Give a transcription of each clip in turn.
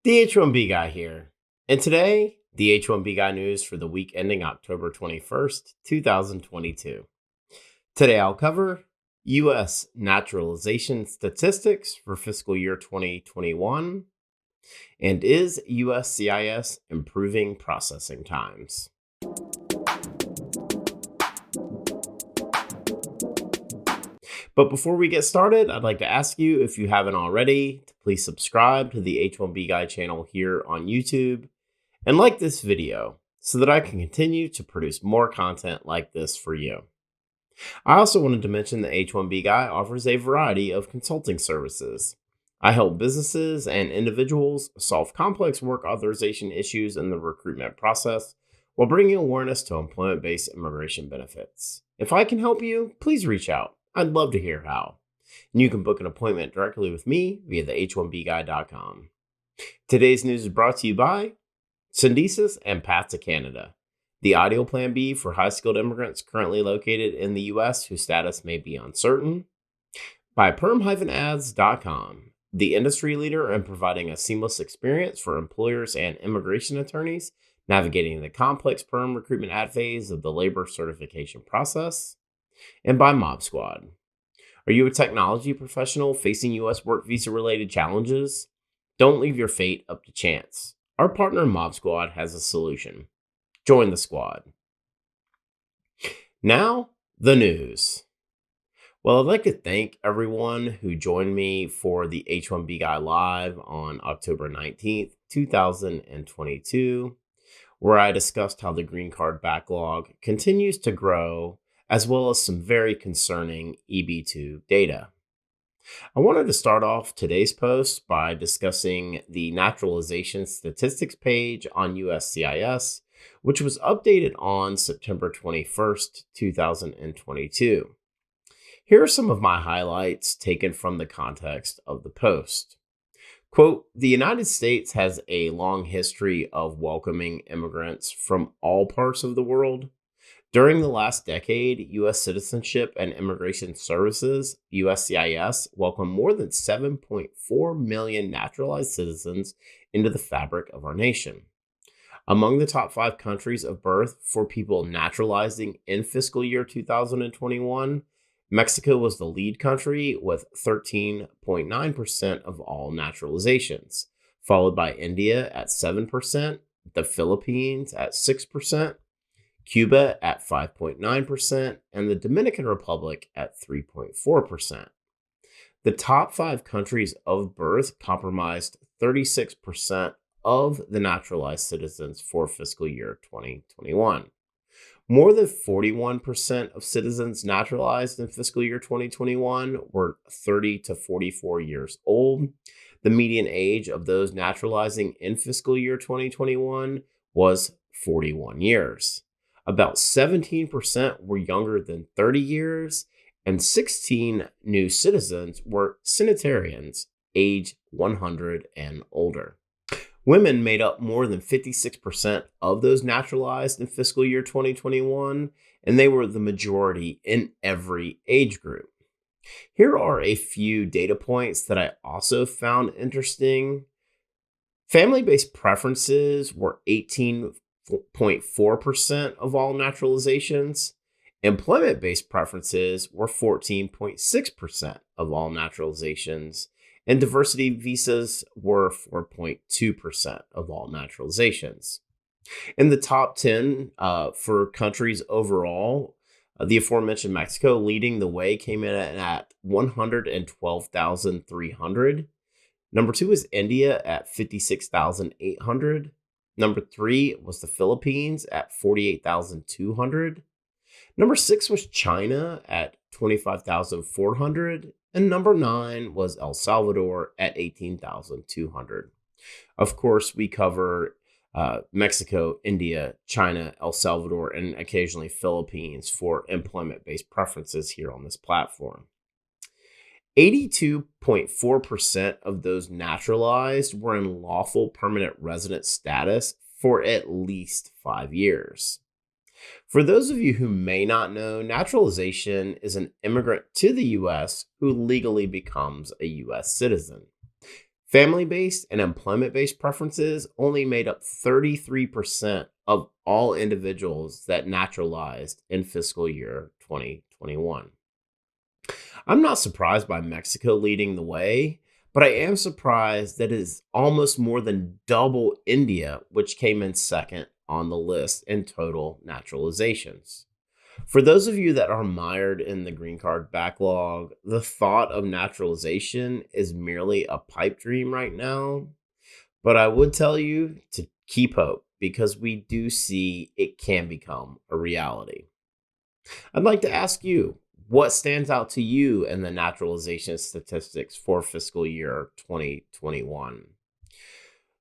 The H1B Guy here. And today, the H1B Guy news for the week ending October 21st, 2022. Today I'll cover U.S. naturalization statistics for fiscal year 2021 and is USCIS improving processing times. But before we get started, I'd like to ask you, if you haven't already, to please subscribe to the H1B Guy channel here on YouTube and like this video so that I can continue to produce more content like this for you. I also wanted to mention that H1B Guy offers a variety of consulting services. I help businesses and individuals solve complex work authorization issues in the recruitment process while bringing awareness to employment-based immigration benefits. If I can help you, please reach out. I'd love to hear how. And you can book an appointment directly with me via the h1bguy.com. Today's news is brought to you by Syndesis and Path to Canada, the ideal plan B for high-skilled immigrants currently located in the U.S. whose status may be uncertain. By PERM-Ads.com, the industry leader in providing a seamless experience for employers and immigration attorneys navigating the complex PERM recruitment ad phase of the labor certification process. And by Mob Squad. Are you a technology professional facing U.S. work visa-related challenges? Don't leave your fate up to chance. Our partner Mob Squad has a solution. Join the squad. Now, the news. Well, I'd like to thank everyone who joined me for the H1B Guy Live on October 19th, 2022, where I discussed how the green card backlog continues to grow, as well as some very concerning EB2 data. I wanted to start off today's post by discussing the naturalization statistics page on USCIS, which was updated on September 21st, 2022. Here are some of my highlights taken from the context of the post. Quote, the United States has a long history of welcoming immigrants from all parts of the world. During the last decade, U.S. Citizenship and Immigration Services, USCIS, welcomed more than 7.4 million naturalized citizens into the fabric of our nation. Among the top 5 countries of birth for people naturalizing in fiscal year 2021, Mexico was the lead country with 13.9% of all naturalizations, followed by India at 7%, the Philippines at 6%, Cuba at 5.9%, and the Dominican Republic at 3.4%. The top 5 countries of birth comprised 36% of the naturalized citizens for fiscal year 2021. More than 41% of citizens naturalized in fiscal year 2021 were 30 to 44 years old. The median age of those naturalizing in fiscal year 2021 was 41 years. About 17% were younger than 30 years, and 16 new citizens were centenarians, age 100 and older. Women made up more than 56% of those naturalized in fiscal year 2021, and they were the majority in every age group. Here are a few data points that I also found interesting. Family-based preferences were 18.4% of all naturalizations. Employment-based preferences were 14.6% of all naturalizations, and diversity visas were 4.2% of all naturalizations. In the top 10 for countries overall, the aforementioned Mexico leading the way came in at 112,300. Number 2 is India at 56,800. Number 3 was the Philippines at 48,200. Number 6 was China at 25,400. And number 9 was El Salvador at 18,200. Of course, we cover Mexico, India, China, El Salvador, and occasionally Philippines for employment-based preferences here on this platform. 82.4% of those naturalized were in lawful permanent resident status for at least 5 years. For those of you who may not know, naturalization is an immigrant to the U.S. who legally becomes a U.S. citizen. Family-based and employment-based preferences only made up 33% of all individuals that naturalized in fiscal year 2021. I'm not surprised by Mexico leading the way, but I am surprised that it is almost more than double India, which came in second on the list in total naturalizations. For those of you that are mired in the green card backlog, the thought of naturalization is merely a pipe dream right now. But I would tell you to keep hope because we do see it can become a reality. I'd like to ask you, what stands out to you in the naturalization statistics for fiscal year 2021?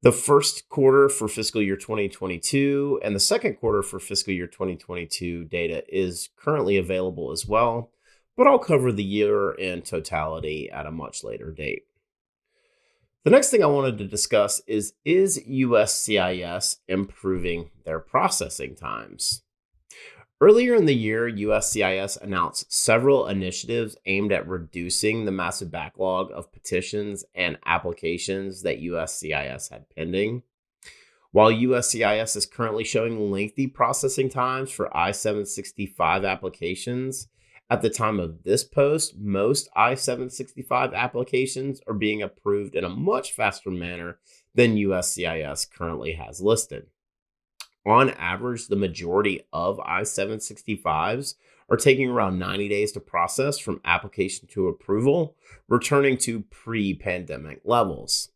The first quarter for fiscal year 2022 and the second quarter for fiscal year 2022 data is currently available as well, but I'll cover the year in totality at a much later date. The next thing I wanted to discuss is USCIS improving their processing times? Earlier in the year, USCIS announced several initiatives aimed at reducing the massive backlog of petitions and applications that USCIS had pending. While USCIS is currently showing lengthy processing times for I-765 applications, at the time of this post, most I-765 applications are being approved in a much faster manner than USCIS currently has listed. On average, the majority of I-765s are taking around 90 days to process from application to approval, returning to pre-pandemic levels.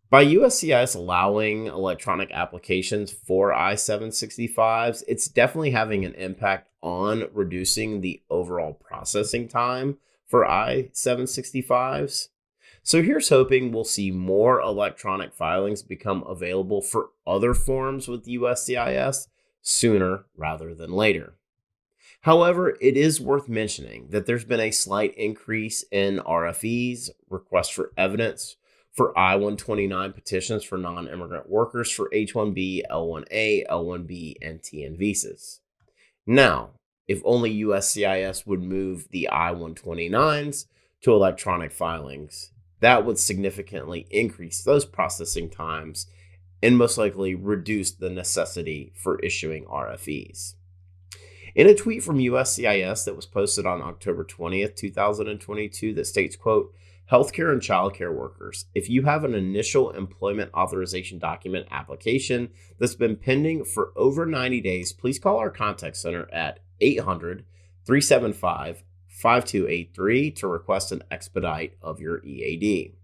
By USCIS allowing electronic applications for I-765s, it's definitely having an impact on reducing the overall processing time for I-765s. So here's hoping we'll see more electronic filings become available for other forms with USCIS sooner rather than later. However, it is worth mentioning that there's been a slight increase in RFEs, requests for evidence, for I-129 petitions for non-immigrant workers for H1B, L1A, L1B, and TN visas. Now, if only USCIS would move the I-129s to electronic filings, that would significantly increase those processing times and most likely reduce the necessity for issuing RFEs. In a tweet from USCIS that was posted on October 20th, 2022 that states, quote, "Healthcare and childcare workers, if you have an initial employment authorization document application that's been pending for over 90 days, please call our contact center at 800-375-5283 to request an expedite of your EAD.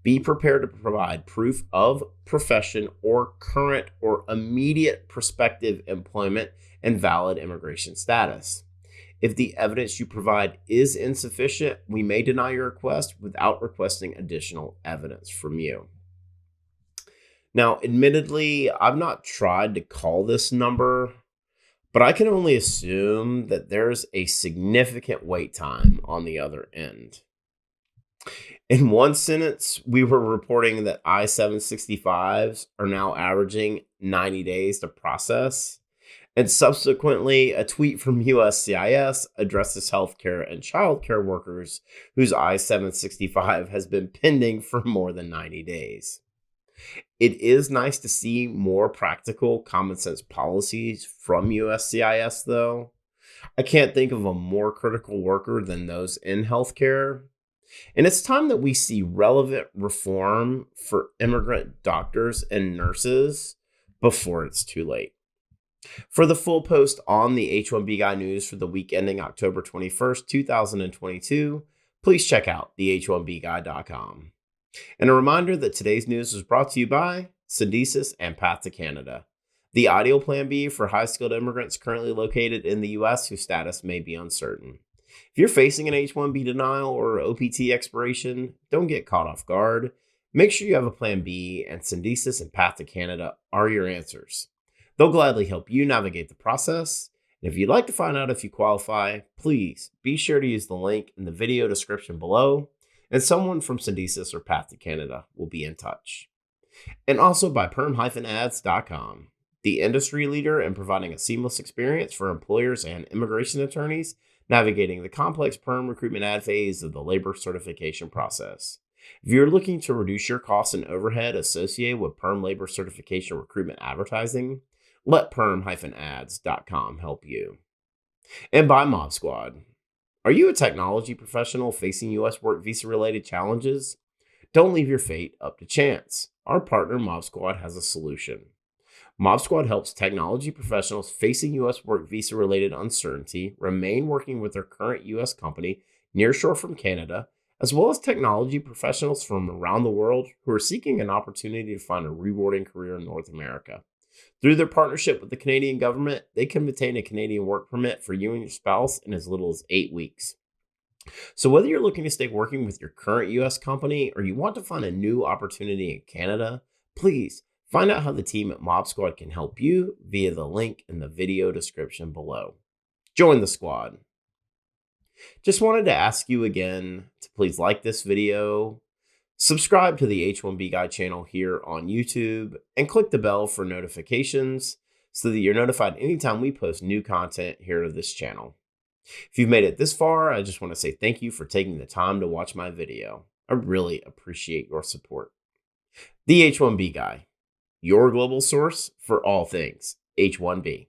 Be prepared to provide proof of profession or current or immediate prospective employment and valid immigration status. If the evidence you provide is insufficient, we may deny your request without requesting additional evidence from you." Now, admittedly, I've not tried to call this number, but I can only assume that there's a significant wait time on the other end. In one sentence, we were reporting that I-765s are now averaging 90 days to process. And subsequently, a tweet from USCIS addresses healthcare and childcare workers whose I-765 has been pending for more than 90 days. It is nice to see more practical, common sense policies from USCIS, though. I can't think of a more critical worker than those in healthcare. And it's time that we see relevant reform for immigrant doctors and nurses before it's too late. For the full post on the H1B Guy news for the week ending October 21st, 2022, please check out the h1bguy.com. And a reminder that today's news was brought to you by Syndesis and Path to Canada, the ideal plan B for high-skilled immigrants currently located in the U.S. whose status may be uncertain. If you're facing an H1B denial or OPT expiration, don't get caught off guard. Make sure you have a plan B, and Syndesis and Path to Canada are your answers. They'll gladly help you navigate the process. And if you'd like to find out if you qualify, please be sure to use the link in the video description below, and someone from Syndesis or Path to Canada will be in touch. And also by PERM-Ads.com, the industry leader in providing a seamless experience for employers and immigration attorneys navigating the complex PERM recruitment ad phase of the labor certification process. If you're looking to reduce your costs and overhead associated with perm labor certification recruitment advertising, let perm-ads.com help you. And by Mob Squad. Are you a technology professional facing U.S. work visa related challenges? Don't leave your fate up to chance. Our partner Mob Squad has a solution. Mob Squad helps technology professionals facing U.S. work visa related uncertainty remain working with their current U.S. company nearshore from Canada, as well as technology professionals from around the world who are seeking an opportunity to find a rewarding career in North America. Through their partnership with the Canadian government, they can obtain a Canadian work permit for you and your spouse in as little as 8 weeks. So, whether you're looking to stay working with your current U.S. company or you want to find a new opportunity in Canada, please find out how the team at Mob Squad can help you via the link in the video description below. Join the squad. Just wanted to ask you again to please like this video, subscribe to the H1B Guy channel here on YouTube, and click the bell for notifications so that you're notified anytime we post new content here to this channel. If you've made it this far, I just want to say thank you for taking the time to watch my video. I really appreciate your support. The H1B Guy, your global source for all things H1B.